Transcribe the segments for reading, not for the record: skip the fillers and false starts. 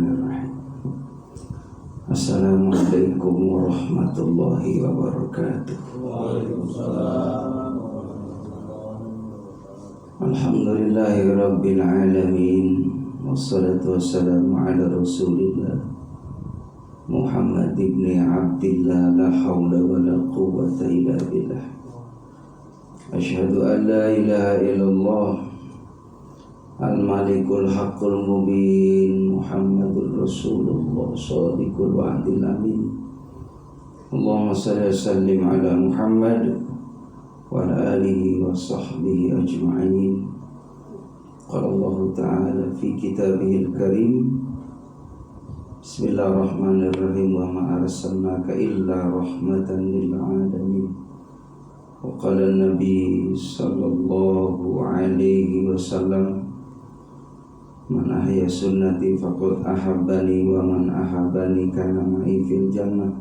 Bismillahirrahmanirrahim. Assalamualaikum warahmatullahi wabarakatuh. Waalaikumsalam. Alhamdulillahi rabbil alamin. Wassalatu wassalamu ala rasulillah Muhammad ibn Abdillah. La hawla wa la quwwata illa billah. Asyhadu an la ilaha illallah Al-Malikul Haqqul Mubin Muhammadur Rasulullah Shadiqul Wa'dil Amin. Allahumma salli wa sallim ala Muhammad wa ala alihi wa sahbihi ajma'in. Qala Allah Ta'ala fi kitabihil karim, Bismillahirrahmanirrahim, wa ma arsalnaka illa rahmatan lil alamin. Wa qala Nabi sallallahu alaihi wasallam, Man ahya sunnati faqad ahabbani wa man ahabbani kana ma'i fil jannah.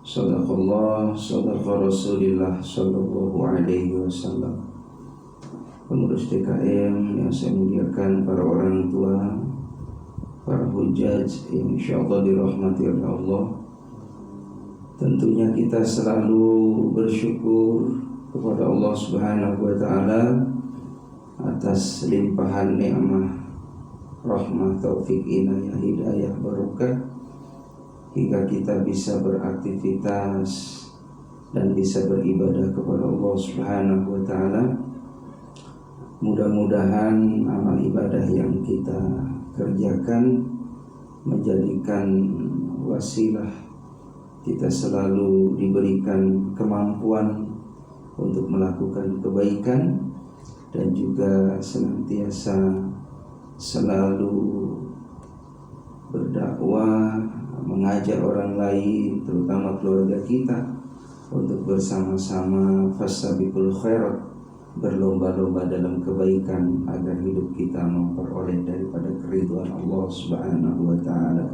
Sadaqallah, sadaqa Rasulillah sallallahu alaihi wasallam. Pengurus DKM yang saya muliakan, para orang tua, para hujjaj yang insyaallah dirahmati oleh Allah. Tentunya kita selalu bersyukur kepada Allah Subhanahu wa taala atas limpahan nikmat, rahmat, taufik, inayah, hidayah, barokah hingga kita bisa beraktivitas dan bisa beribadah kepada Allah Subhanahu wa taala. Mudah-mudahan amal ibadah yang kita kerjakan menjadikan wasilah kita selalu diberikan kemampuan untuk melakukan kebaikan dan juga senantiasa selalu berdakwah, mengajak orang lain, terutama keluarga kita, untuk bersama-sama fasabiqul khairat, berlomba-lomba dalam kebaikan agar hidup kita memperoleh daripada keridhaan Allah Subhanahu wa taala.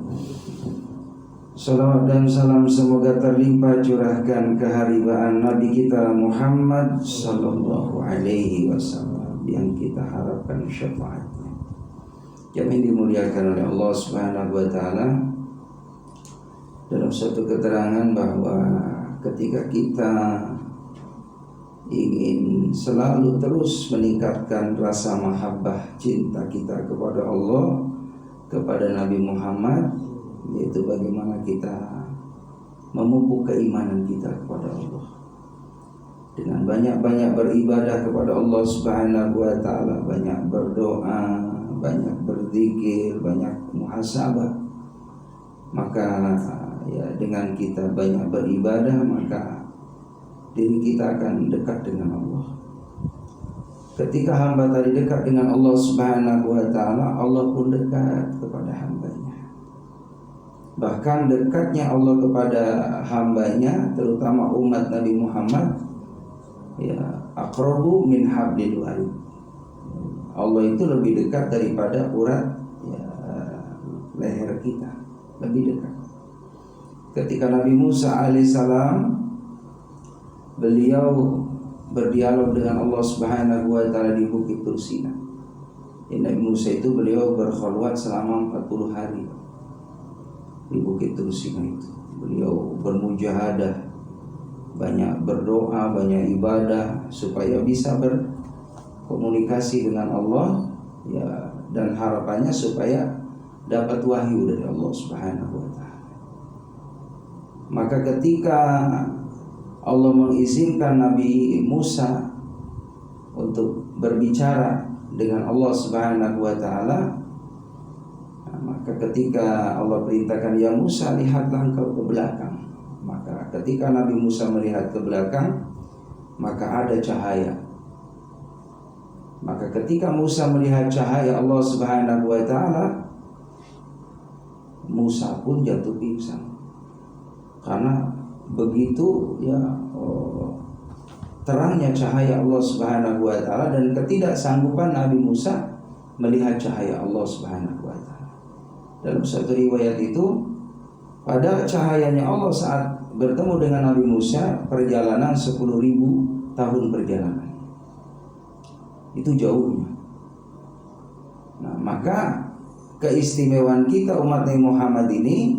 Salawat dan salam semoga terlimpah curahkan keharibaan Nabi kita Muhammad sallallahu alaihi wasallam yang kita harapkan syafaatnya. Yang dimuliakan oleh Allah Subhanahu wa taala, dalam suatu keterangan bahwa ketika kita ingin selalu terus meningkatkan rasa mahabbah cinta kita kepada Allah, kepada Nabi Muhammad, yaitu bagaimana kita memupuk keimanan kita kepada Allah dengan banyak-banyak beribadah kepada Allah Subhanahu wa taala, banyak berdoa, banyak berzikir, banyak muhasabah. Maka ya dengan kita banyak beribadah, maka diri kita akan dekat dengan Allah. Ketika hamba tadi dekat dengan Allah Subhanahu wa taala, Allah pun dekat kepada hambanya. Bahkan dekatnya Allah kepada hambanya, terutama umat Nabi Muhammad, ya aqrabu min hablil warid. Allah itu lebih dekat daripada urat ya, leher kita, lebih dekat. Ketika Nabi Musa alaihissalam, beliau berdialog dengan Allah Subhanahu wa taala di Bukit Tur Sina. Nabi Musa itu beliau berkhulwat selama 40 hari di Bukit Tur Sina itu. Beliau bermujahadah, banyak berdoa, banyak ibadah supaya bisa berkomunikasi dengan Allah ya, dan harapannya supaya dapat wahyu dari Allah Subhanahu wa taala. Maka ketika Allah mengizinkan Nabi Musa untuk berbicara dengan Allah Subhanahu wa taala, maka ketika Allah perintahkan, ya Musa, lihatlah engkau ke belakang. Maka ketika Nabi Musa melihat ke belakang, maka ada cahaya. Maka ketika Musa melihat cahaya Allah Subhanahu wa taala, Musa pun jatuh pingsan. Karena begitu ya terangnya cahaya Allah Subhanahu wa taala dan ketidaksanggupan Nabi Musa melihat cahaya Allah Subhanahu wa taala. Dalam satu riwayat itu, pada cahayanya Allah saat bertemu dengan Nabi Musa, perjalanan 10.000 tahun perjalanan. Itu jauhnya. Nah, maka keistimewaan kita umat Nabi Muhammad ini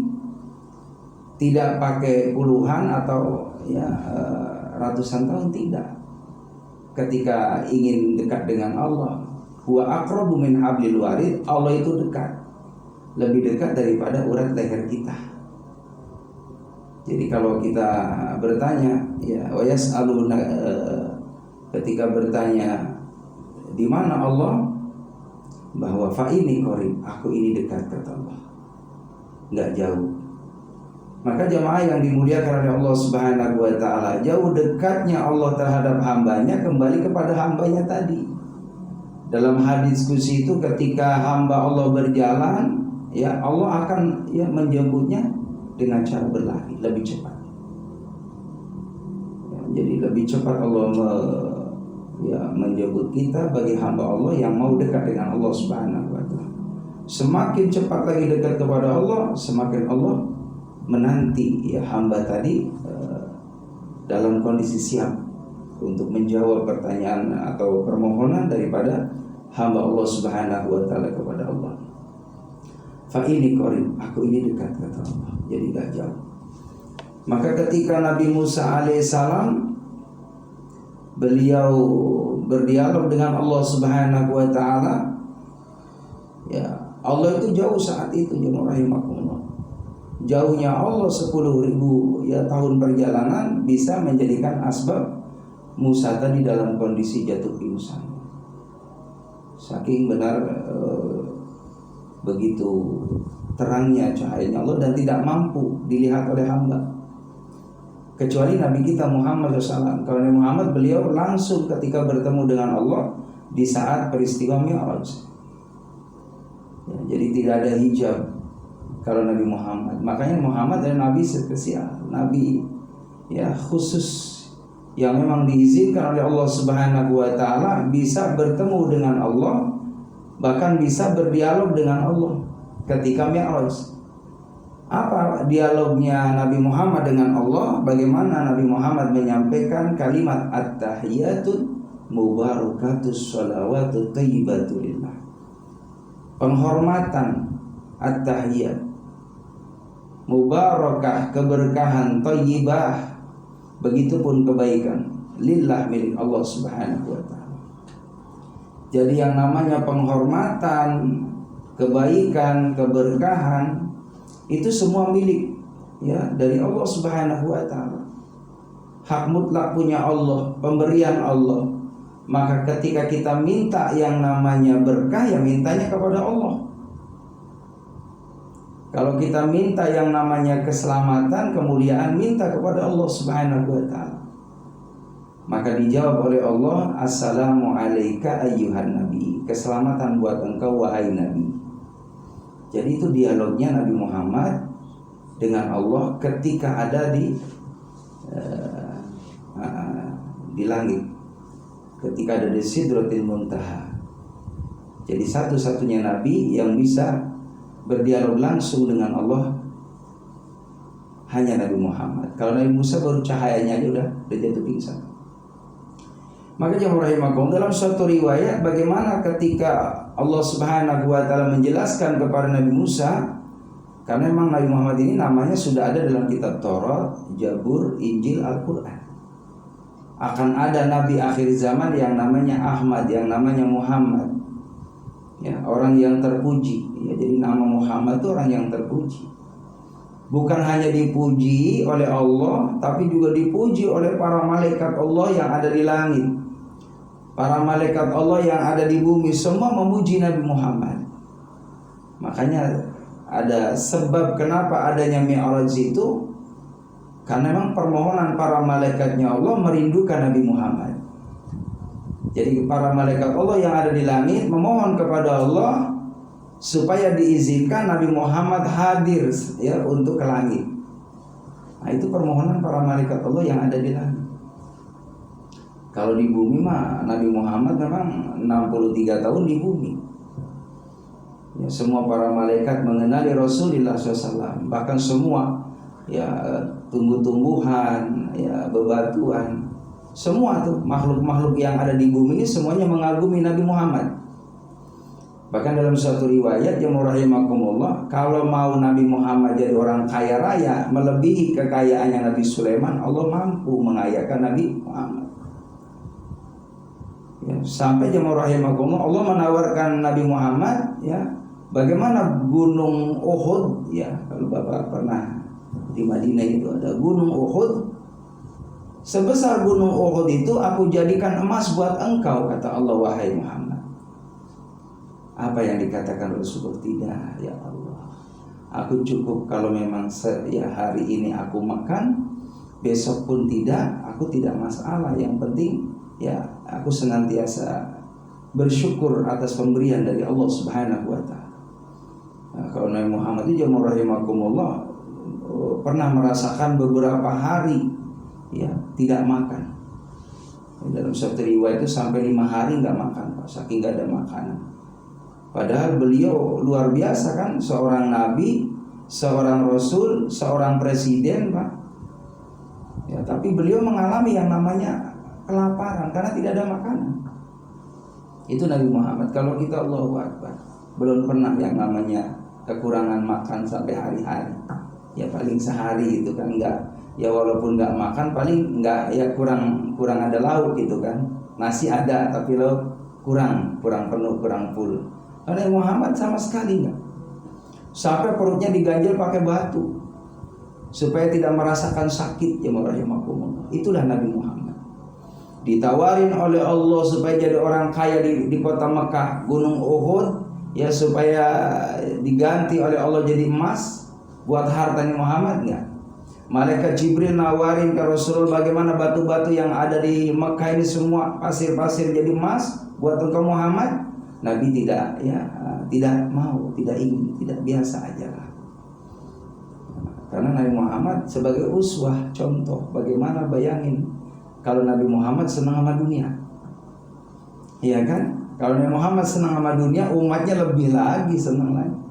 tidak pakai puluhan atau ratusan tahun, tidak. Ketika ingin dekat dengan Allah, huwa aqrabu min hablil warid, Allah itu dekat, lebih dekat daripada urat leher kita. Jadi kalau kita bertanya, wa yas'aluna, ketika bertanya di mana Allah, bahwa fa ini qarib, aku ini dekat, kata Allah, enggak jauh. Maka jamaah yang dimuliakan oleh Allah Subhanahu wa taala, jauh dekatnya Allah terhadap hambanya kembali kepada hambanya tadi. Dalam hadis qudsi itu, ketika hamba Allah berjalan, Allah akan menjemputnya dengan cara berlari lebih cepat. Jadi lebih cepat Allah menjemput kita bagi hamba Allah yang mau dekat dengan Allah Subhanahu wa taala. Semakin cepat lagi dekat kepada Allah, semakin Allah menanti hamba tadi dalam kondisi siap untuk menjawab pertanyaan atau permohonan daripada hamba Allah Subhanahu wa taala kepada Allah. Fa ini qarib, aku ini dekat, kata Allah. Jadi gak jauh. Maka ketika Nabi Musa alaihissalam beliau berdialog dengan Allah Subhanahu wa taala, Allah itu jauh saat itu, jemaah rahimakumullah. Jauhnya Allah 10.000 tahun perjalanan bisa menjadikan asbab Musa tadi dalam kondisi jatuh pingsan. Saking benar begitu terangnya cahayanya Allah dan tidak mampu dilihat oleh hamba. Kecuali Nabi kita Muhammad SAW. Kalau Nabi Muhammad, beliau langsung ketika bertemu dengan Allah di saat peristiwa Mi'raj. Jadi tidak ada hijab kalau Nabi Muhammad. Makanya Muhammad adalah Nabi spesial, Nabi khusus yang memang diizinkan oleh Allah Subhanahu wa taala bisa bertemu dengan Allah, bahkan bisa berdialog dengan Allah ketika Mi'raj. Apa dialognya Nabi Muhammad dengan Allah? Bagaimana Nabi Muhammad menyampaikan kalimat at-tahiyatun mubarakatus sholawatut thayyibatu lillah. Penghormatan at-tahiyat, mubarakah, keberkahan, thayyibah, begitupun kebaikan, lillah, milik Allah Subhanahu wa taala. Jadi yang namanya penghormatan, kebaikan, keberkahan itu semua milik dari Allah Subhanahu wa taala. Hak mutlak punya Allah, pemberian Allah. Maka ketika kita minta yang namanya berkah, mintanya kepada Allah. Kalau kita minta yang namanya keselamatan, kemuliaan, minta kepada Allah Subhanahu wa taala. Maka dijawab oleh Allah, assalamu alayka ayyuhan nabi, keselamatan buat engkau wahai nabi. Jadi itu dialognya Nabi Muhammad dengan Allah ketika ada di langit, ketika ada di Sidratil Muntaha. Jadi satu-satunya nabi yang bisa berdialog langsung dengan Allah hanya Nabi Muhammad. Kalau Nabi Musa baru cahayanya aja udah jatuh pingsan. Maka jemaah rahimakumullah, dalam suatu riwayat bagaimana ketika Allah Subhanahu wa taala menjelaskan kepada Nabi Musa, karena memang Nabi Muhammad ini namanya sudah ada dalam kitab Taurat, Zabur, Injil, Al-Qur'an. Akan ada nabi akhir zaman yang namanya Ahmad, yang namanya Muhammad. Orang yang terpuji. Jadi nama Muhammad itu orang yang terpuji. Bukan hanya dipuji oleh Allah, tapi juga dipuji oleh para malaikat Allah yang ada di langit. Para malaikat Allah yang ada di bumi semua memuji Nabi Muhammad. Makanya ada sebab kenapa adanya Mi'raj itu, karena memang permohonan para malaikatnya Allah merindukan Nabi Muhammad. Jadi para malaikat Allah yang ada di langit memohon kepada Allah supaya diizinkan Nabi Muhammad hadir untuk ke langit. Nah, itu permohonan para malaikat Allah yang ada di langit. Kalau di bumi mah Nabi Muhammad memang 63 tahun di bumi. Semua para malaikat mengenali Rasulullah SAW. Bahkan semua tumbuh-tumbuhan, bebatuan, semua tuh makhluk-makhluk yang ada di bumi ini semuanya mengagumi Nabi Muhammad. Bahkan dalam suatu riwayat yang rahimakumullah, kalau mau Nabi Muhammad jadi orang kaya raya melebihi kekayaannya Nabi Sulaiman, Allah mampu mengayakan Nabi Muhammad. Ya, sampai yang rahimakumullah, Allah menawarkan Nabi Muhammad, ya, bagaimana gunung Uhud, ya, kalau Bapak pernah di Madinah itu ada gunung Uhud. Sebesar gunung Uhud itu aku jadikan emas buat engkau, kata Allah, wahai Muhammad. Apa yang dikatakan Rasulullah? Tidak, ya Allah, aku cukup kalau memang ya hari ini aku makan, besok pun tidak, aku tidak masalah. Yang penting ya aku senantiasa bersyukur atas pemberian dari Allah Subhanahu wa taala. Nah, kalau Nabi Muhammad itu jemaah rahimakumullah pernah merasakan beberapa hari ya tidak makan. Dalam satu riwayat itu sampai 5 hari nggak makan, Pak, saking nggak ada makanan. Padahal beliau luar biasa kan, seorang nabi, seorang rasul, seorang presiden, Pak. Ya, tapi beliau mengalami yang namanya kelaparan karena tidak ada makanan. Itu Nabi Muhammad. Kalau kita Allahu Akbar, belum pernah yang namanya kekurangan makan sampai hari-hari. Ya paling sehari itu kan enggak. Ya walaupun enggak makan paling enggak, ya kurang ada lauk gitu kan. Nasi ada tapi lauk kurang penuh, kurang full. Nabi Muhammad sama sekali enggak. Sampai perutnya diganjel pakai batu supaya tidak merasakan sakit, ya rahimakumullah. Itulah Nabi Muhammad. Ditawarin oleh Allah supaya jadi orang kaya di kota Mekah, gunung Uhud, ya supaya diganti oleh Allah jadi emas buat hartanya Muhammad, enggak. Malaikat Jibril nawarin ke Rasulullah, bagaimana batu-batu yang ada di Mekah ini semua pasir-pasir jadi emas buat engkau Muhammad. Nabi tidak, ya tidak mau, tidak ingin, tidak, biasa aja lah. Karena Nabi Muhammad sebagai uswah, contoh. Bagaimana bayangin kalau Nabi Muhammad senang sama dunia, iya kan? Kalau Nabi Muhammad senang sama dunia, umatnya lebih lagi senang lagi.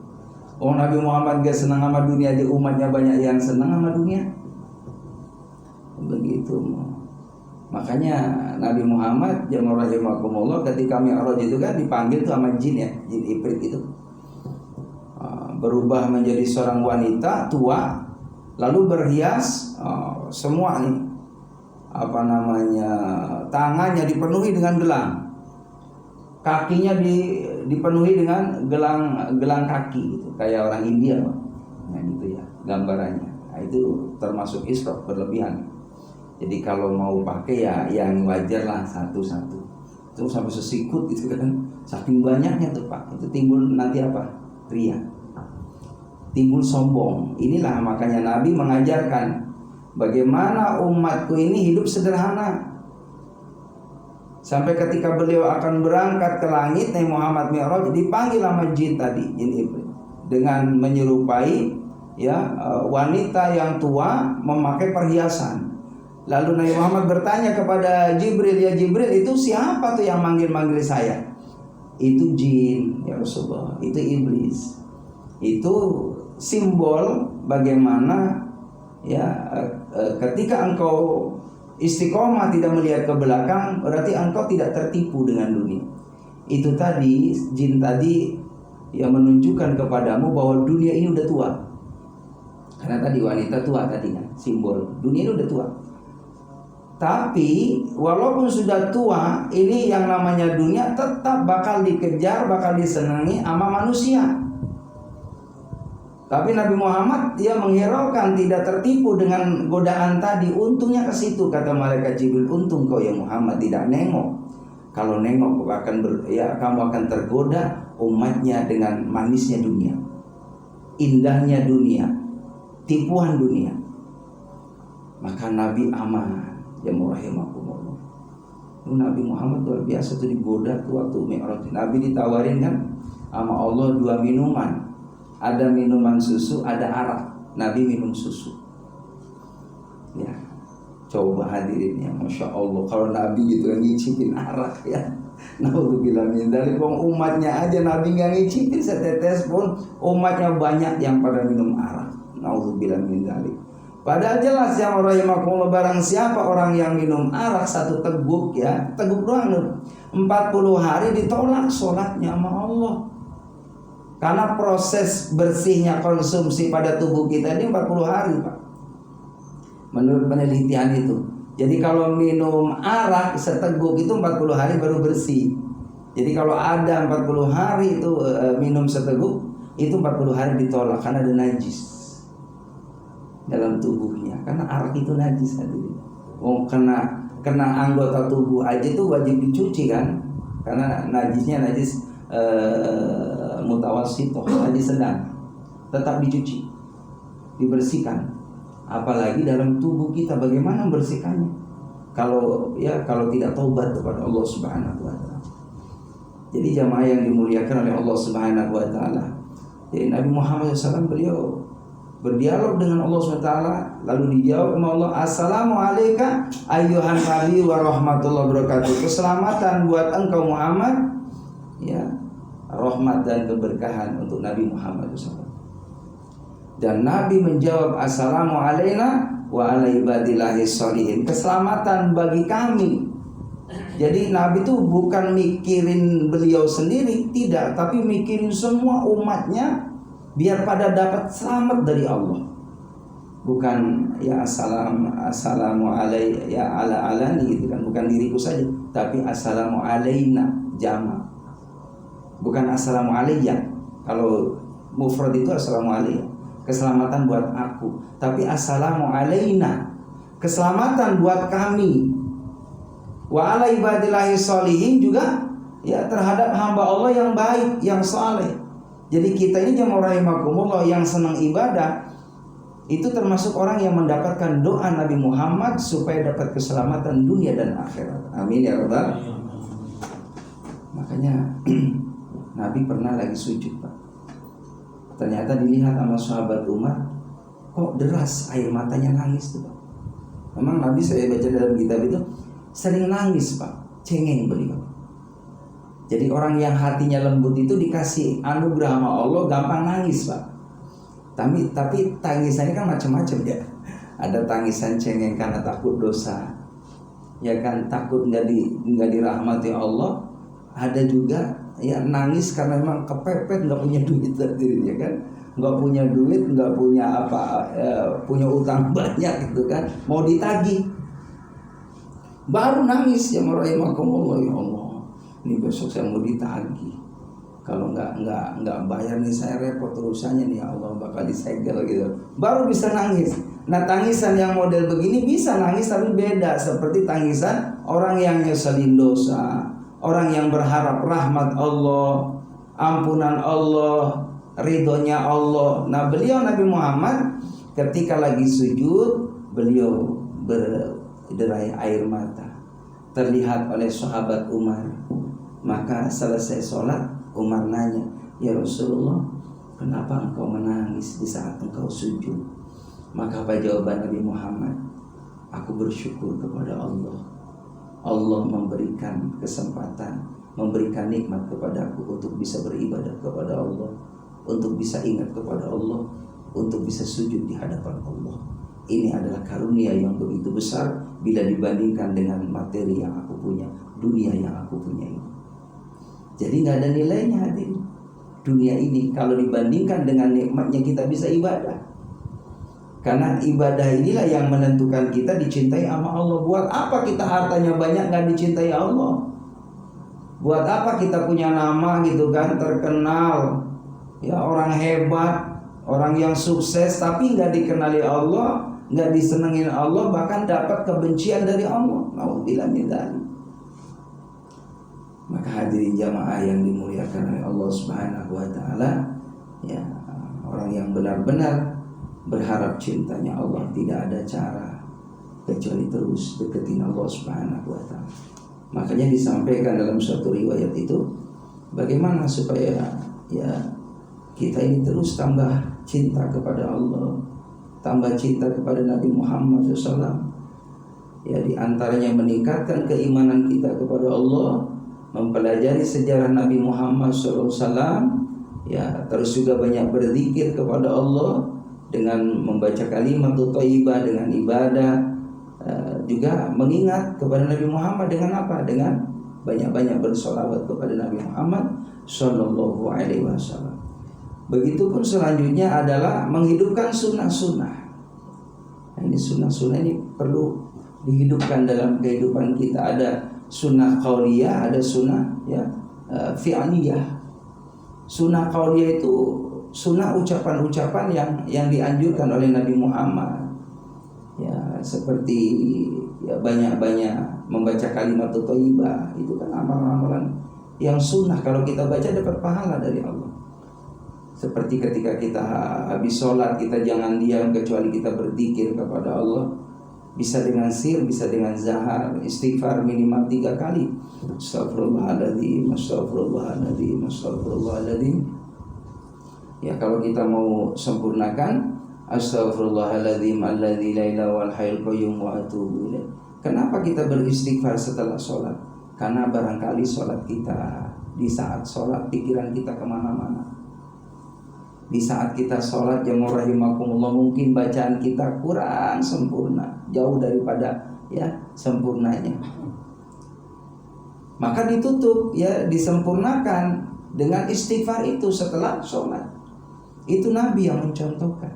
Oh, Nabi Muhammad gak senang sama dunia, di umatnya banyak yang senang sama dunia. Begitu. Makanya Nabi Muhammad jamaah rahimakumullah ketika Mi'raj itu kan dipanggil tuh sama jin, ya, jin Ifrit itu. Berubah menjadi seorang wanita tua, lalu berhias semua nih, tangannya dipenuhi dengan gelang, kakinya dipenuhi dengan gelang kaki gitu, kayak orang India, nah gitu ya gambarannya. Nah, itu termasuk israf, berlebihan. Jadi kalau mau pakai ya yang wajar lah, satu-satu. Itu sampai sesikut gitu kan, saking banyaknya tuh Pak. Itu timbul nanti apa? Ria, timbul sombong. Inilah makanya Nabi mengajarkan bagaimana umatku ini hidup sederhana. Sampai ketika beliau akan berangkat ke langit, Nabi Muhammad Mi'raj, dipanggil sama jin tadi, jin Iblis, dengan menyerupai ya wanita yang tua memakai perhiasan. Lalu Nabi Muhammad bertanya kepada Jibril, ya Jibril, itu siapa tuh yang manggil-manggil saya? Itu jin, ya Rasulullah, itu iblis. Itu simbol bagaimana ya ketika engkau istiqomah tidak melihat ke belakang, berarti engkau tidak tertipu dengan dunia. Itu tadi, jin tadi yang menunjukkan kepadamu bahwa dunia ini udah tua. Karena tadi wanita tua tadi kan, simbol dunia ini udah tua. Tapi walaupun sudah tua, ini yang namanya dunia tetap bakal dikejar, bakal disenangi sama manusia. Tapi Nabi Muhammad dia menghiraukan, tidak tertipu dengan godaan tadi. Untungnya ke situ, kata malaikat Jibril, untung kau ya Muhammad tidak nengok. Kalau nengok kamu akan tergoda umatnya dengan manisnya dunia, indahnya dunia, tipuan dunia. Maka Nabi aman. Ya rahimakumullah. Nabi Muhammad luar biasa tuh digoda tuh waktu Mi'raj. Nabi ditawarin kan sama Allah 2 minuman. Ada minuman susu, ada arak. Nabi minum susu. Ya, coba hadirin ya, Masya Allah. Kalau Nabi gitu kan ngicipin arak ya. Naudzubillah min dzalik. Umatnya aja Nabi nggak ngicipin setetes pun, umatnya banyak yang pada minum arak. Naudzubillah min dzalik. Padahal jelas yang rahimakumullah, barang siapa orang yang minum arak 1 teguk, ya teguk doang 40 hari ditolak sholatnya sama Allah. Karena proses bersihnya konsumsi pada tubuh kita ini 40 hari, Pak. Menurut penelitian itu. Jadi kalau minum arak seteguk itu 40 hari baru bersih. Jadi kalau ada 40 hari itu minum seteguk, itu 40 hari ditolak karena ada najis dalam tubuhnya. Karena arak itu najis hadirin. Kena anggota tubuh aja itu wajib dicuci kan? Karena najisnya najis mutawasitoh, najis sedang, tetap dicuci, dibersihkan. Apalagi dalam tubuh kita, bagaimana membersihkannya? Kalau tidak taubat kepada Allah Subhanahu wa taala. Jadi jamaah yang dimuliakan oleh Allah Subhanahu wa taala. Jadi Nabi Muhammad SAW beliau berdialog dengan Allah SWT, lalu dijawab sama Allah, Assalamualaikum ayyuhan nabi wa rahmatullahi wabarakatuh. Keselamatan buat engkau Muhammad, ya, rahmat dan keberkahan untuk Nabi Muhammad SAW. Dan Nabi menjawab, Assalamualaikum wa ala ibadillahis sholihin. Keselamatan bagi kami. Jadi Nabi itu bukan mikirin beliau sendiri, tidak, tapi mikirin semua umatnya biar pada dapat selamat dari Allah. Bukan ya assalamu alaikum ya ala alani gitu kan, bukan diriku saja, tapi assalamu alaina jama. Bukan assalamu alayya. Kalau mufrad itu assalamu alayya, keselamatan buat aku, tapi assalamu alaina, keselamatan buat kami. Wa ala ibadillahi sholihin juga ya terhadap hamba Allah yang baik, yang saleh. Jadi kita ini jamaah rahimakumullah yang senang ibadah itu termasuk orang yang mendapatkan doa Nabi Muhammad supaya dapat keselamatan dunia dan akhirat. Amin ya rabbal. Makanya Nabi pernah lagi sujud, Pak. Ternyata dilihat sama sahabat Umar, kok deras air matanya, nangis tuh, Pak. Memang Nabi, saya baca dalam kitab itu, sering nangis, Pak, cengeng beliau. Jadi orang yang hatinya lembut itu dikasih anugerah sama Allah gampang nangis, Pak. Tapi tangisannya kan macam-macam ya. Ada tangisan cengeng karena takut dosa, ya kan, takut nggak dirahmati Allah. Ada juga ya nangis karena memang kepepet, nggak punya duit tadi, ya kan, nggak punya duit, nggak punya punya utang banyak gitu kan, mau ditagih. Baru nangis, ya rahimakumullah, ya Allah, ini besok saya mau ditagih. Kalau nggak bayar nih saya repot urusannya nih, ya Allah, bakal disegel gitu. Baru bisa nangis. Nah, tangisan yang model begini bisa nangis, tapi beda seperti tangisan orang yang nyeselin dosa, orang yang berharap rahmat Allah, ampunan Allah, ridhonya Allah. Nah, beliau Nabi Muhammad ketika lagi sujud, beliau berderai air mata, terlihat oleh sahabat Umar. Maka selesai sholat, Umar nanya, ya Rasulullah, kenapa engkau menangis di saat engkau sujud? Maka apa jawaban Nabi Muhammad? Aku bersyukur kepada Allah. Allah memberikan kesempatan, memberikan nikmat kepadaku untuk bisa beribadah kepada Allah, untuk bisa ingat kepada Allah, untuk bisa sujud di hadapan Allah. Ini adalah karunia yang begitu besar bila dibandingkan dengan materi yang aku punya, dunia yang aku punya ini. Jadi nggak ada nilainya hadirin dunia ini kalau dibandingkan dengan nikmatnya kita bisa ibadah. Karena ibadah inilah yang menentukan kita dicintai sama Allah. Buat apa kita hartanya banyak nggak dicintai Allah? Buat apa kita punya nama gitu kan, terkenal, ya, orang hebat, orang yang sukses, tapi nggak dikenali Allah, nggak disenengin Allah, bahkan dapat kebencian dari Allah. Nauzubillah min dzalik. Maka hadirin jamaah yang dimuliakan oleh Allah Subhanahu wa taala, ya, orang yang benar-benar berharap cintanya Allah tidak ada cara kecuali terus deketin Allah Subhanahu wa taala. Makanya disampaikan dalam suatu riwayat itu, bagaimana supaya ya kita ini terus tambah cinta kepada Allah, tambah cinta kepada Nabi Muhammad SAW. Ya, diantaranya meningkatkan keimanan kita kepada Allah, mempelajari sejarah Nabi Muhammad SAW, ya, terus juga banyak berzikir kepada Allah dengan membaca kalimat thayyibah, dengan ibadah, juga mengingat kepada Nabi Muhammad dengan apa? Dengan banyak-banyak bersolawat kepada Nabi Muhammad Sallallahu Alaihi Wasallam. Begitupun selanjutnya adalah menghidupkan sunnah-sunnah. Ini sunnah-sunnah ini perlu dihidupkan dalam kehidupan kita. Ada sunnah qauliyah, ada sunnah fi'liyah. Sunnah qauliyah itu sunnah ucapan-ucapan yang dianjurkan oleh Nabi Muhammad. Ya, seperti banyak-banyak membaca kalimat thayyibah, itu kan amalan-amalan yang sunnah, kalau kita baca dapat pahala dari Allah. Seperti ketika kita habis sholat, kita jangan diam kecuali kita berzikir kepada Allah. Bisa dengan sir, bisa dengan zahar. Istighfar minimal 3 kali. Astagfirullahaladzim, astagfirullahaladzim, astagfirullahaladzim. Ya, kalau kita mau sempurnakan, astagfirullahaladzim alladzi la ilaha wal hayyul qayyum wa atubu ilaih. Kenapa kita beristighfar setelah sholat? Karena barangkali sholat kita, di saat sholat pikiran kita kemana-mana. Di saat kita sholat, jamaah rahimakumullah, mungkin bacaan kita kurang sempurna, jauh daripada sempurnanya. Maka ditutup, disempurnakan dengan istighfar itu setelah sholat. Itu Nabi yang mencontohkan.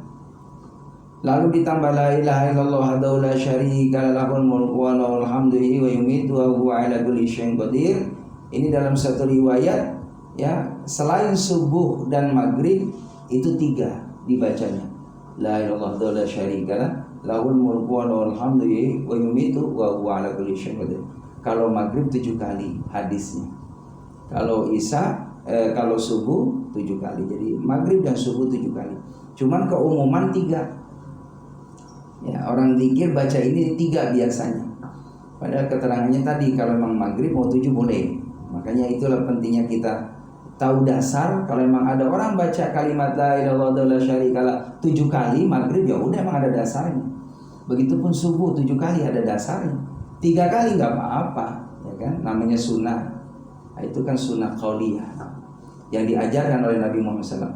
Lalu ditambah la ilaha illallah wahdahu la syarika lahul mulku wa lahul hamdu wa yumiitu wa huwa ala kulli syai'in qadir. Ini dalam satu riwayat, selain subuh dan maghrib itu 3 dibacanya. La ilaha illallah la syarika lahul mulku wa lahul hamdu wa yumiitu wa huwa ala kulli syai'in qadir. Kalau maghrib 7 kali hadisnya. Kalau kalau subuh 7 kali. Jadi maghrib dan subuh 7 kali. Cuman keumuman 3. Ya, orang zikir baca ini 3 biasanya. Padahal keterangannya tadi kalau memang maghrib mau 7 boleh. Makanya itulah pentingnya kita tahu dasar. Kalau memang ada orang baca kalimat la ilaha illallah syarikalah 7 kali maghrib, ya udah emang ada dasarnya. Begitupun subuh 7 kali ada dasarnya. 3 kali nggak apa-apa, ya kan? Namanya sunnah. Nah, itu kan sunnah qauliyah yang diajarkan oleh Nabi Muhammad SAW.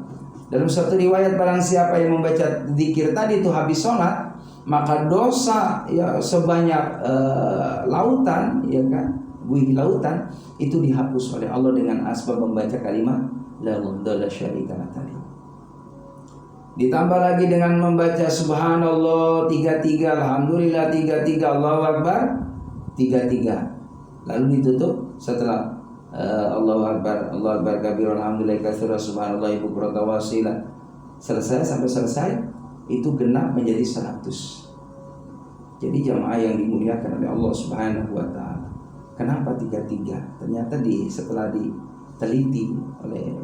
Dalam suatu riwayat, barang siapa yang membaca zikir tadi itu habis sholat, maka dosa sebanyak lautan, ya kan, buih lautan, itu dihapus oleh Allah dengan asbab membaca kalimat la ilaha illallah tadi. Ditambah lagi dengan membaca subhanallah 33, alhamdulillah 33, Allahu akbar 33. Lalu ditutup setelah Allahu akbar, Allahu akbar kabir, alhamdulillah katsira, subhanallah bukratan wa asila. Sampai selesai itu genap menjadi 100. Jadi jamaah yang dimuliakan oleh Allah Subhanahu wa taala. Kenapa 33? Ternyata setelah diteliti oleh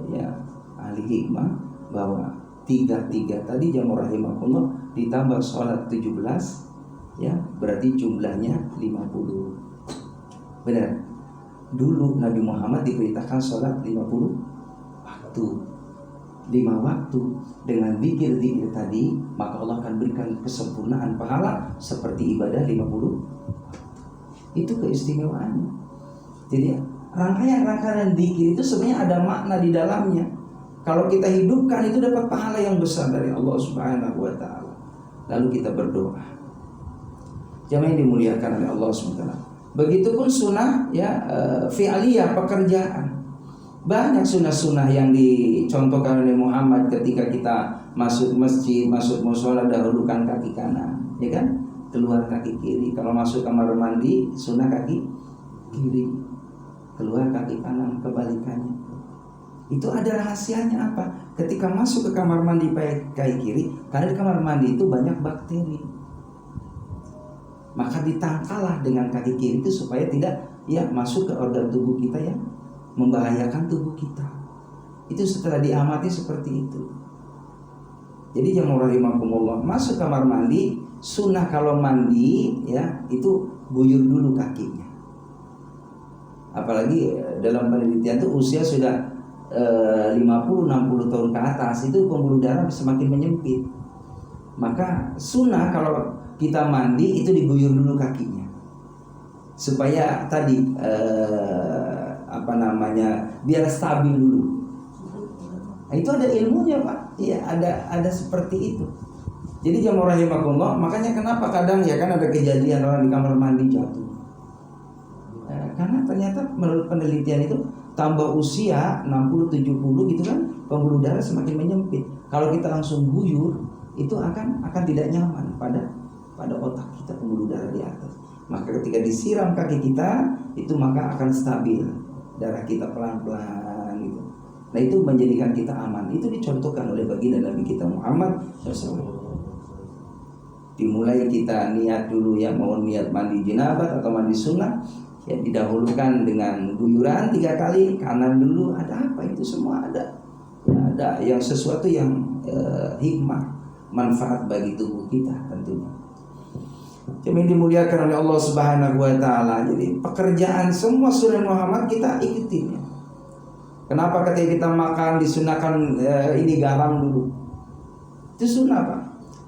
ahli hikmah bahwa 33 tadi jamaah rahimakumullah ditambah sholat 17, berarti jumlahnya 50. Benar. Dulu Nabi Muhammad diperintahkan sholat 50 waktu. 5 waktu dengan zikir-zikir tadi, maka Allah akan berikan kesempurnaan pahala seperti ibadah 50 waktu. Itu keistimewaannya. Jadi rangkaian-rangkaian zikir itu sebenarnya ada makna di dalamnya. Kalau kita hidupkan itu dapat pahala yang besar dari Allah Subhanahu wa taala. Lalu kita berdoa. Jamaah yang dimuliakan oleh Allah Subhanahu wa taala. Begitupun sunnah fi'liyah, pekerjaan. Banyak sunnah-sunnah yang dicontohkan oleh Muhammad ketika kita masuk masjid, masuk mushola, dahulukan kaki kanan, ya kan? Keluar kaki kiri. Kalau masuk kamar mandi, sunnah kaki kiri. Keluar kaki kanan, kebalikannya. Itu ada rahasianya apa? Ketika masuk ke kamar mandi pakai kaki kiri, karena di kamar mandi itu banyak bakteri. Maka ditangkallah dengan kaki kiri itu supaya tidak masuk ke organ tubuh kita yang membahayakan tubuh kita. Itu setelah diamati seperti itu. Jadi jamaah rahimakumullah, masuk kamar mandi, sunnah kalau mandi itu guyur dulu kakinya. Apalagi dalam penelitian itu usia sudah 50-60 tahun ke atas, itu pembuluh darah semakin menyempit. Maka sunnah kalau kita mandi itu diguyur dulu kakinya supaya tadi biar stabil dulu. Nah, itu ada ilmunya Pak. Iya, ada seperti itu. Jadi jamaah rahimakumullah, makanya kenapa kadang ada kejadian orang di kamar mandi jatuh. Karena ternyata menurut penelitian itu tambah usia 60-70 gitu kan, pembuluh darah semakin menyempit. Kalau kita langsung guyur, itu akan tidak nyaman pada otak kita, pembuluh darah di atas. Maka ketika disiram kaki kita, itu maka akan stabil darah kita pelan-pelan gitu. Nah, itu menjadikan kita aman. Itu dicontohkan oleh baginda Nabi kita Muhammad SAW. Dimulai kita niat dulu ya, mau niat mandi jenabat atau mandi sunnah, ya didahulukan dengan guyuran 3 kali, kanan dulu. Ada apa itu semua ada? Ya, ada yang sesuatu yang hikmah, manfaat bagi tubuh kita tentunya. Jadi dimuliakan oleh Allah Subhanahu wa taala. Jadi pekerjaan semua sunnah Muhammad kita ikutin ya. Kenapa ketika kita makan disunahkan ini garam dulu? Itu sunnah, Pak.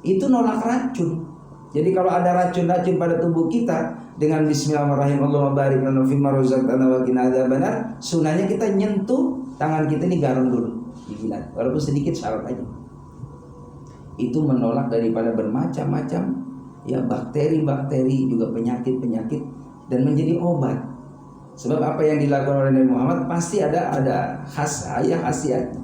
Itu nolak racun. Jadi kalau ada racun-racun pada tubuh kita, dengan bismillahirrahmanirrahim, Allahumma barik lana fimma razaqtana wa qina adzabannar, sunahnya kita nyentuh tangan kita ini garam dulu, dijilat, walaupun sedikit syarat aja. Itu menolak daripada bermacam-macam ya bakteri-bakteri, juga penyakit-penyakit, dan menjadi obat. Sebab apa yang dilakukan oleh Nabi Muhammad pasti ada khasiatnya.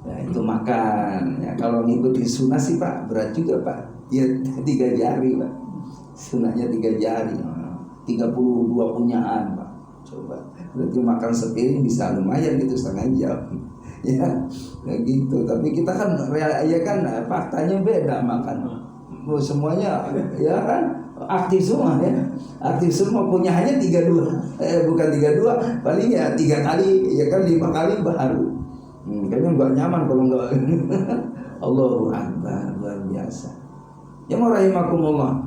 Ya, itu makan. Ya, kalau ngikutin sunnah sih Pak, berat juga Pak. Ya 3 jari Pak. Sunnahnya 3 jari. 32 punyaan Pak. Coba. Berarti makan sepiring bisa lumayan gitu, setengah jam. Ya, kayak gitu. Tapi kita kan ya kan faktanya beda makan. Semuanya ya kan aktif semua ya. Aktif semua, punya hanya 32. Bukan 32, paling ya 3 kali, ya kan 5 kali baru. Kayaknya nggak nyaman kalau nggak. Allahu Akbar, luar biasa. Ya mau rahimakumullah.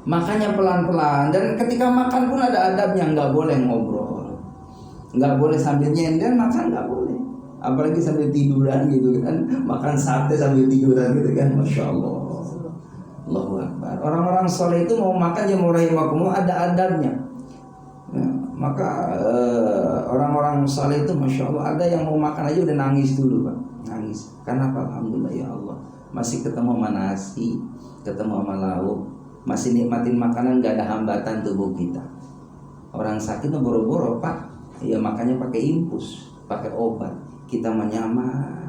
Makanya pelan-pelan, dan ketika makan pun ada adabnya, nggak boleh ngobrol, nggak boleh sambil nyender makan, nggak boleh. Apalagi sambil tiduran gitu kan, makan sate sambil tiduran gitu kan, masya Allah. Allahu Akbar. Orang-orang soleh itu mau makan ya mau rahimakumullah ada adabnya. Ya, maka orang-orang saleh itu masya Allah, ada yang mau makan aja udah nangis dulu Pak, nangis. Karena apa? Alhamdulillah ya Allah, masih ketemu sama nasi, ketemu sama lauk, masih nikmatin makanan, gak ada hambatan tubuh kita. Orang sakit tuh boro-boro Pak, ya makanya pakai infus, pakai obat, kita menyaman.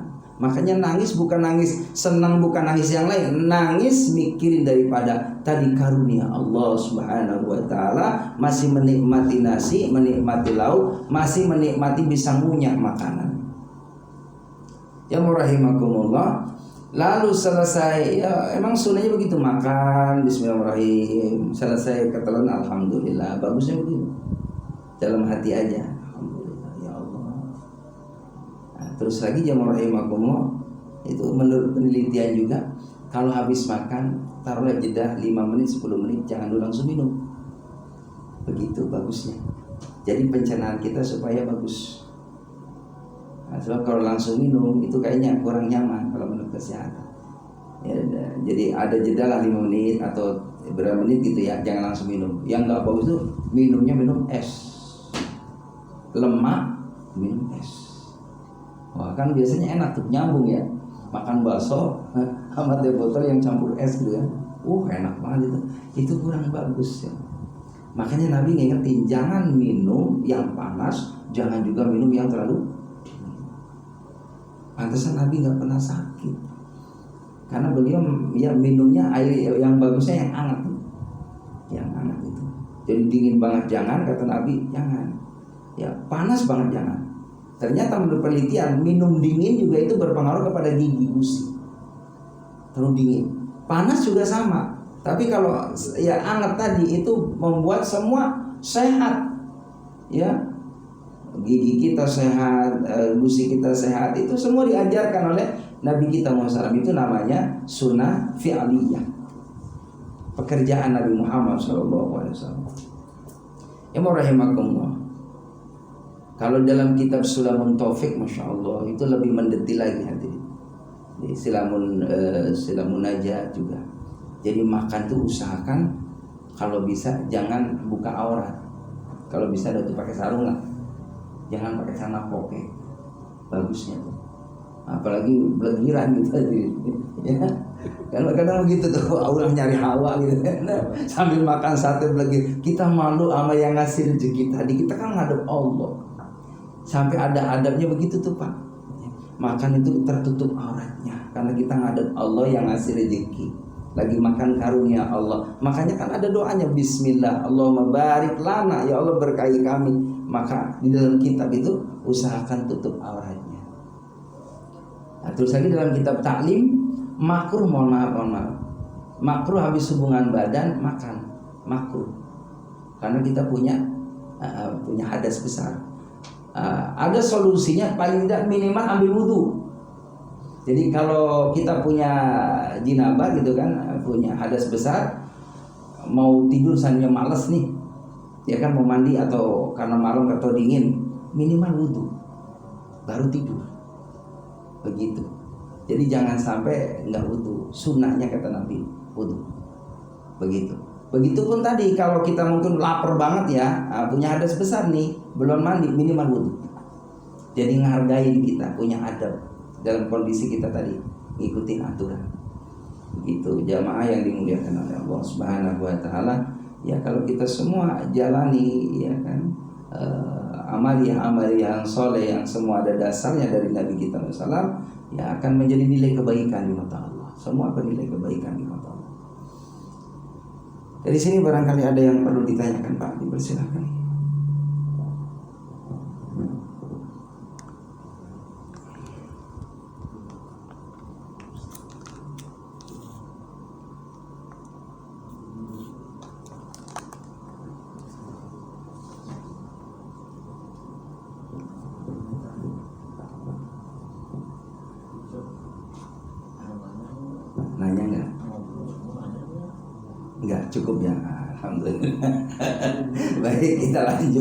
Makanya nangis bukan nangis senang, bukan nangis yang lain, nangis mikirin daripada tadi karunia Allah Subhanahu wa taala, masih menikmati nasi, menikmati lauk, masih menikmati bisa ngunyah makanan. Ya rahimakumullah. Lalu selesai, ya emang sunnahnya begitu, makan bismillahirrahmanirrahim, selesai ketelan alhamdulillah, bagusnya begitu. Dalam hati aja. Terus lagi jamaah rahimakumullah, itu menurut penelitian juga, kalau habis makan taruhlah jeda 5 menit 10 menit, jangan dulu langsung minum. Begitu bagusnya. Jadi pencernaan kita supaya bagus. Nah, sebab kalau langsung minum itu kayaknya kurang nyaman kalau menurut kesehatan. Ya, jadi ada jeda lah 5 menit atau berapa menit gitu ya, jangan langsung minum. Yang nggak bagus itu minumnya minum es, lemak minum es. Wah kan biasanya enak tuh, nyambung ya, makan bakso sama teh botol yang campur es gitu kan, enak banget itu kurang bagus ya. Makanya Nabi ngingetin, jangan minum yang panas, jangan juga minum yang terlalu dingin. Pantesan Nabi nggak pernah sakit, karena beliau ya minumnya air yang bagusnya yang hangat itu. Jadi dingin banget jangan, kata Nabi, jangan. Ya panas banget jangan. Ternyata menurut penelitian, minum dingin juga itu berpengaruh kepada gigi gusi. Terlalu dingin, panas juga sama. Tapi kalau ya hangat tadi itu membuat semua sehat, ya gigi kita sehat, gusi kita sehat, itu semua diajarkan oleh Nabi kita Muhammad SAW. Itu namanya sunnah fi'aliyah, pekerjaan Nabi Muhammad SAW. Ya rahimakumullah. Kalau dalam kitab Sulamun Taufik, masya Allah, itu lebih mendetil lagi hadirin. Silamun Najat juga. Jadi makan tuh usahakan kalau bisa jangan buka aurat. Kalau bisa ada tuh pakai sarung lah, jangan pakai celana poke. Bagusnya tuh. Apalagi belegiran gitu aja. Ya. Kadang-kadang begitu tuh, Allah nyari hawa gitu kan. Sambil makan sate belegir. Kita malu sama yang ngasih rezeki tadi. Kita kan ngadep Allah. Sampai ada adabnya begitu tuh Pak. makan itu tertutup auratnya, karena kita ngadep Allah yang ngasih rezeki. Lagi makan karunia Allah, makanya kan ada doanya, Bismillah, Allahumma barik lana, ya Allah berkahi kami. Maka di dalam kitab itu usahakan tutup auratnya. Nah, terus lagi dalam kitab taklim, makruh, mohon maaf, makruh habis hubungan badan makan, makruh, karena kita punya hadas besar. Ada solusinya, paling tidak minimal ambil wudhu. Jadi kalau kita punya jinabah gitu kan, punya hadas besar, mau tidur sambil malas nih, ya kan, mau mandi atau karena malam atau dingin, minimal wudhu baru tidur. Begitu. Jadi jangan sampai nggak wudhu. Sunnahnya kata Nabi wudhu. Begitu. Begitupun tadi kalau kita mungkin lapar banget ya, punya hadas besar nih, belum mandi, minimal wudhu. Jadi ngargain kita, punya adab dalam kondisi kita tadi, ngikutin aturan. Itu jamaah yang dimuliakan oleh Allah Subhanahu wa taala. Ya kalau kita semua jalani ya kan, amal yang soleh yang semua ada dasarnya dari Nabi kita SAW, ya akan menjadi nilai kebaikan di mata Allah. Semua bernilai kebaikan di mata Allah. Dari sini barangkali ada yang perlu ditanyakan, Pak, dipersilakan. Nanya nggak? Nggak cukup ya, alhamdulillah. Baik, kita lanjut.